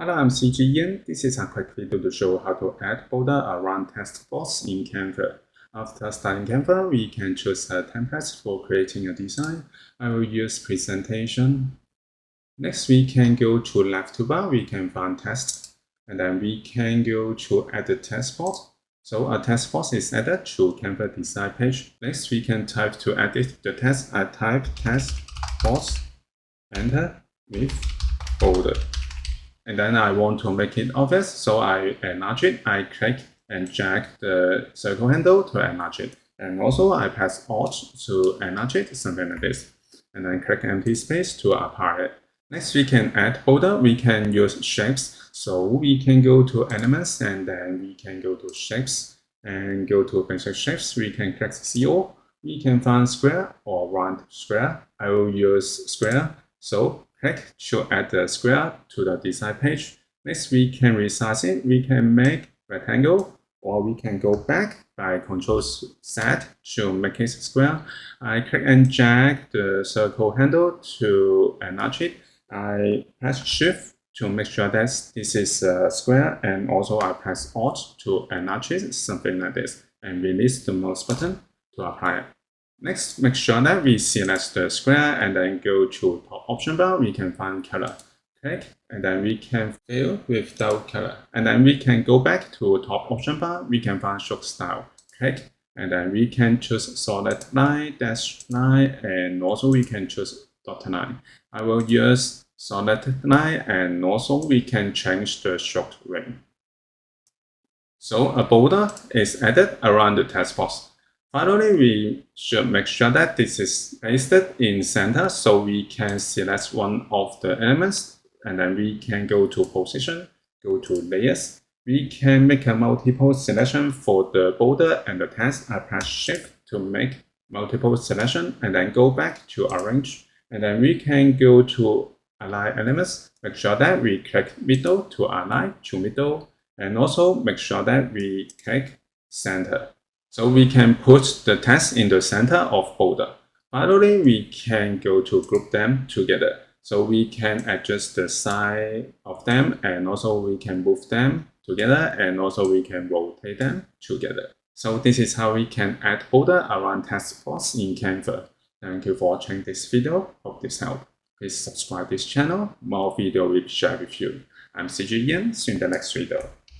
Hello, I'm CG Ian. This is a quick video to show how to add border around text box in Canva. After starting Canva, we can choose a template for creating a design. I will use presentation. Next, we can go to left toolbar, we can find text, and then we can go to add the text box. So a text box is added to Canva design page. Next, we can type to edit the text. I type text box, enter with border. And then I want to make it obvious, so I enlarge it. I click and drag the circle handle to enlarge it. And also I press Alt to enlarge it, something like this. And then click empty space to apply it. Next, we can add border. We can use shapes. So we can go to elements and then we can go to shapes and go to basic shapes. We can click CO. We can find square or round square. I will use square. So click to add the square to the design page. Next, we can resize it. We can make rectangle, or we can go back by Ctrl Z to make it square. I click and drag the circle handle to enlarge it. I press Shift to make sure that this is a square, and also I press Alt to enlarge it, something like this, and release the mouse button to apply it. Next, make sure that we select the square and then go to top option bar. We can find color. Click and then we can fill without color. And then we can go back to top option bar. We can find stroke style. Click and then we can choose solid line, dash line, and also we can choose dot line. I will use solid line, and also we can change the stroke rate. So a border is added around the text box. Finally, we should make sure that this is pasted in center, so we can select one of the elements, and then we can go to position, go to layers. We can make a multiple selection for the border and the text. I press Shift to make multiple selection, and then go back to arrange. And then we can go to align elements. Make sure that we click middle to align to middle, and also make sure that we click center. So we can put the text in the center of border. Finally, we can go to group them together. So we can adjust the size of them, and also we can move them together, and also we can rotate them together. So this is how we can add border around text box in Canva. Thank you for watching this video. Hope this helped. Please subscribe this channel. More video will be shared with you. I'm CG Ian. See you in the next video.